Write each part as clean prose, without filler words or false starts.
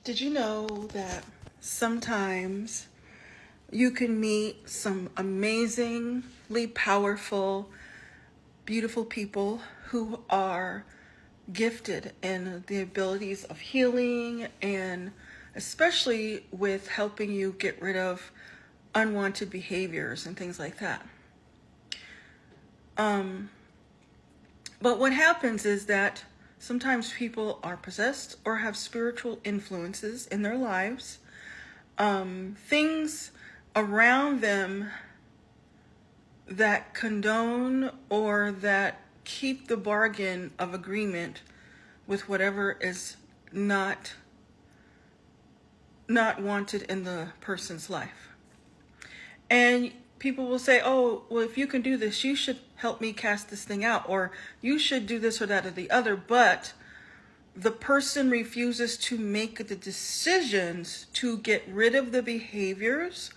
Did you know that sometimes you can meet some amazingly powerful, beautiful people who are gifted in the abilities of healing and especially with helping you get rid of unwanted behaviors and things like that. But what happens is that sometimes people are possessed or have spiritual influences in their lives. Things around them that condone or that keep the bargain of agreement with whatever is not wanted in the person's life. And people will say, oh, well, if you can do this, you should help me cast this thing out, or you should do this or that or the other. But the person refuses to make the decisions to get rid of the behaviors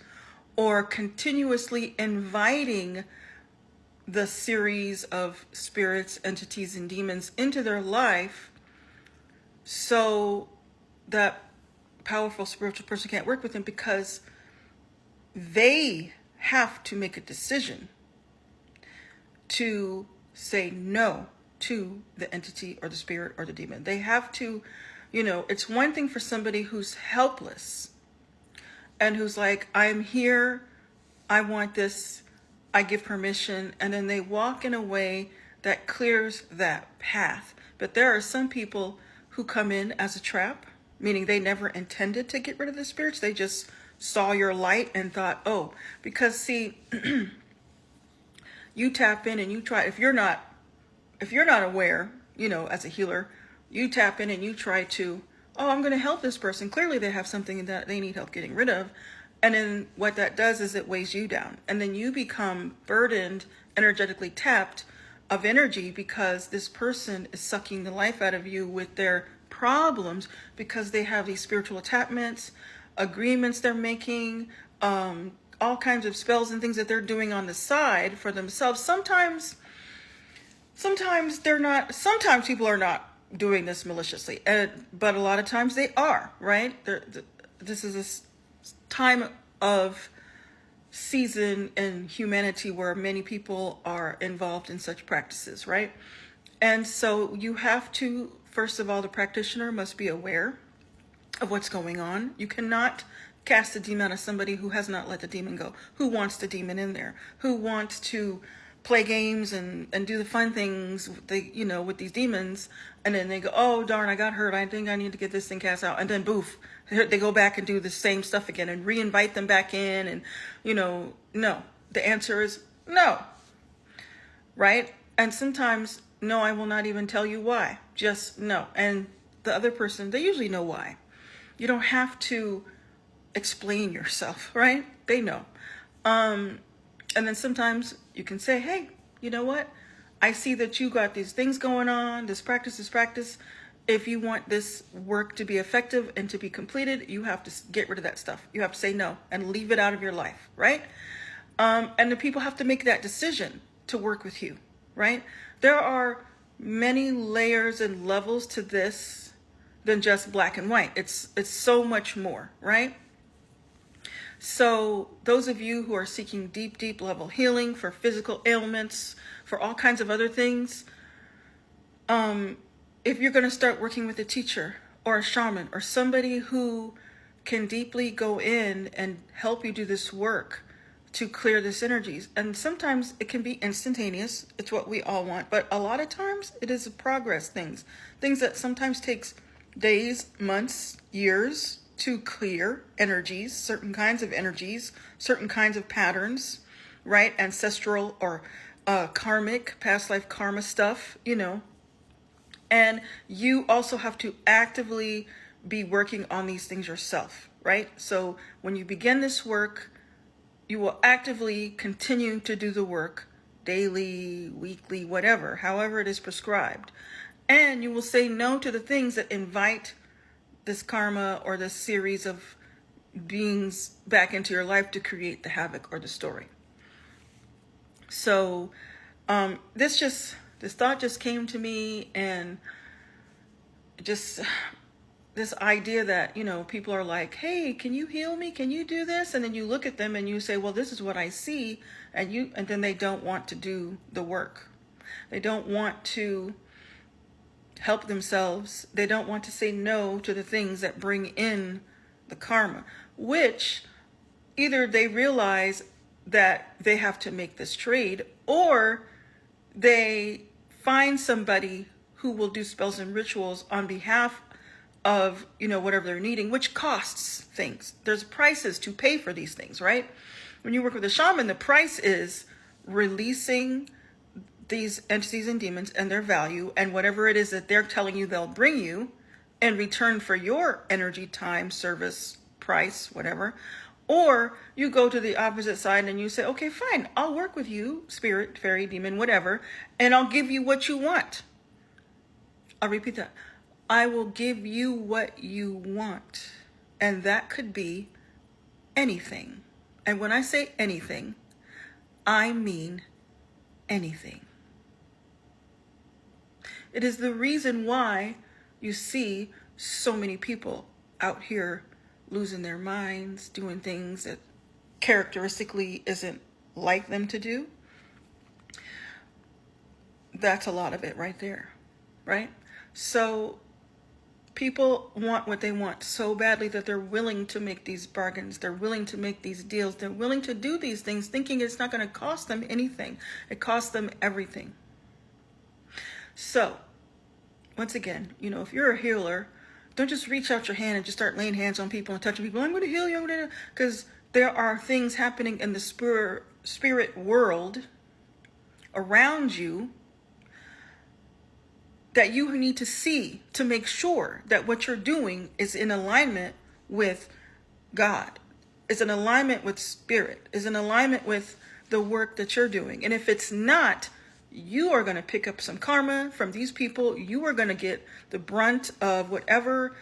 or continuously inviting the series of spirits, entities, and demons into their life, so that powerful spiritual person can't work with them because they have to make a decision to say no to the entity or the spirit or the demon. They have to, it's one thing for somebody who's helpless and who's like, I'm here, I want this, I give permission, and then they walk in a way that clears that path. But there are some people who come in as a trap, meaning they never intended to get rid of the spirits. They just saw your light and thought, oh, because see, you tap in and you try, if you're not aware, as a healer, you tap in and you try to, oh, I'm going to help this person. Clearly they have something that they need help getting rid of. And then what that does is it weighs you down. And then you become burdened, energetically tapped of energy because this person is sucking the life out of you with their problems because they have these spiritual attachments, agreements they're making, all kinds of spells and things that they're doing on the side for themselves. Sometimes they're not, sometimes people are not doing this maliciously, but a lot of times they are, right? This is a time of season in humanity where many people are involved in such practices, right? And so you have to, first of all, the practitioner must be aware of what's going on. You cannot cast a demon out of somebody who has not let the demon go, who wants the demon in there, who wants to play games and do the fun things with these demons, and then they go, oh darn, I got hurt, I think I need to get this thing cast out, and then boof, they go back and do the same stuff again and re-invite them back in, and no. The answer is no, right? And sometimes no, I will not even tell you why, just no. And the other person, they usually know why. You don't have to explain yourself, right? They know. And then sometimes you can say, hey, you know what? I see that you got these things going on, this practice. If you want this work to be effective and to be completed, you have to get rid of that stuff. You have to say no and leave it out of your life, right? And the people have to make that decision to work with you, right? There are many layers and levels to this than just black and white. It's so much more, right? So those of you who are seeking deep level healing for physical ailments, for all kinds of other things, if you're going to start working with a teacher or a shaman or somebody who can deeply go in and help you do this work to clear this energies, and sometimes it can be instantaneous, it's what we all want, but a lot of times it is a progress things that sometimes takes days, months, years to clear energies, certain kinds of energies, certain kinds of patterns, right? Ancestral or karmic, past life karma stuff, And you also have to actively be working on these things yourself, right? So when you begin this work, you will actively continue to do the work daily, weekly, whatever, however it is prescribed. And you will say no to the things that invite this karma or this series of beings back into your life to create the havoc or the story. So this thought just came to me, and just this idea that, people are like, hey, can you heal me? Can you do this? And then you look at them and you say, well, this is what I see. And then they don't want to do the work. They don't want to help themselves. They don't want to say no to the things that bring in the karma, which either they realize that they have to make this trade, or they find somebody who will do spells and rituals on behalf of, whatever they're needing, which costs things. There's prices to pay for these things, right? When you work with a shaman, the price is releasing these entities and demons and their value and whatever it is that they're telling you they'll bring you in return for your energy, time, service, price, whatever. Or you go to the opposite side and you say, okay, fine, I'll work with you, spirit, fairy, demon, whatever, and I'll give you what you want. I'll repeat that. I will give you what you want. And that could be anything. And when I say anything, I mean anything. It is the reason why you see so many people out here losing their minds, doing things that characteristically isn't like them to do. That's a lot of it right there, right? So people want what they want so badly that they're willing to make these bargains. They're willing to make these deals. They're willing to do these things thinking it's not going to cost them anything. It costs them everything. So, once again, if you're a healer, don't just reach out your hand and just start laying hands on people and touching people. I'm going to heal you, because there are things happening in the spirit world around you that you need to see to make sure that what you're doing is in alignment with God, is in alignment with spirit, is in alignment with the work that you're doing. And if it's not, you are going to pick up some karma from these people. You are going to get the brunt of whatever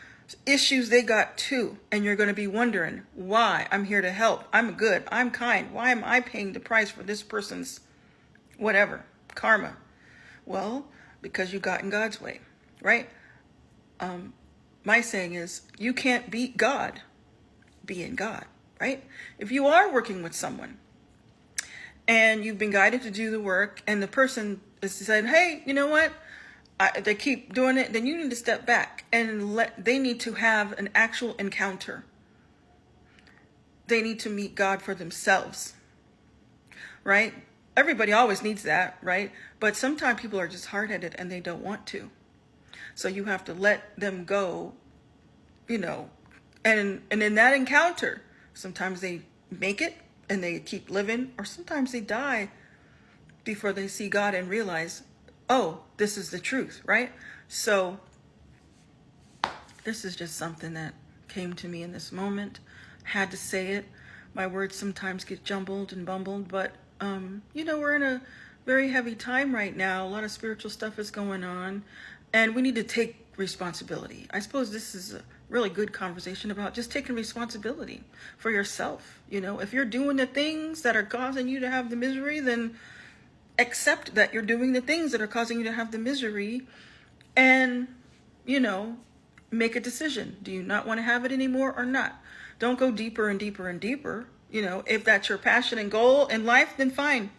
issues they got too. And you're going to be wondering why. I'm here to help. I'm good. I'm kind. Why am I paying the price for this person's whatever karma? Well, because you got in God's way, right? My saying is, you can't beat God being God, right? If you are working with someone and you've been guided to do the work and the person is saying, hey, you know what? They keep doing it, then you need to step back and they need to have an actual encounter. They need to meet God for themselves, right? Everybody always needs that, right? But sometimes people are just hard-headed and they don't want to. So you have to let them go, and in that encounter, sometimes they make it and they keep living, or sometimes they die before they see God and realize, oh, this is the truth, right? So this is just something that came to me in this moment. Had to say it. My words sometimes get jumbled and bumbled, but we're in a very heavy time right now. A lot of spiritual stuff is going on, and we need to take responsibility. I suppose this is a really good conversation about just taking responsibility for yourself. If you're doing the things that are causing you to have the misery, then accept that you're doing the things that are causing you to have the misery, and, make a decision. Do you not want to have it anymore or not? Don't go deeper and deeper and deeper. If that's your passion and goal in life, then fine.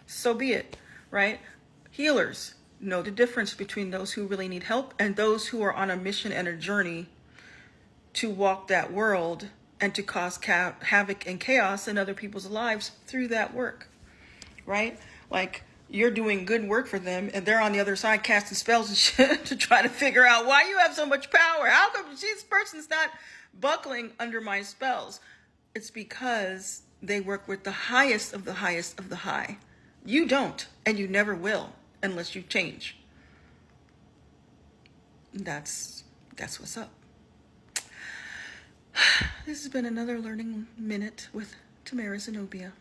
So be it, right? Healers know the difference between those who really need help and those who are on a mission and a journey to walk that world and to cause havoc and chaos in other people's lives through that work, right? Like, you're doing good work for them and they're on the other side casting spells and shit to try to figure out why you have so much power. How come this person's not buckling under my spells? It's because they work with the highest of the highest of the high. You don't, and you never will unless you change. That's what's up. This has been another learning minute with Tamara Zenobia.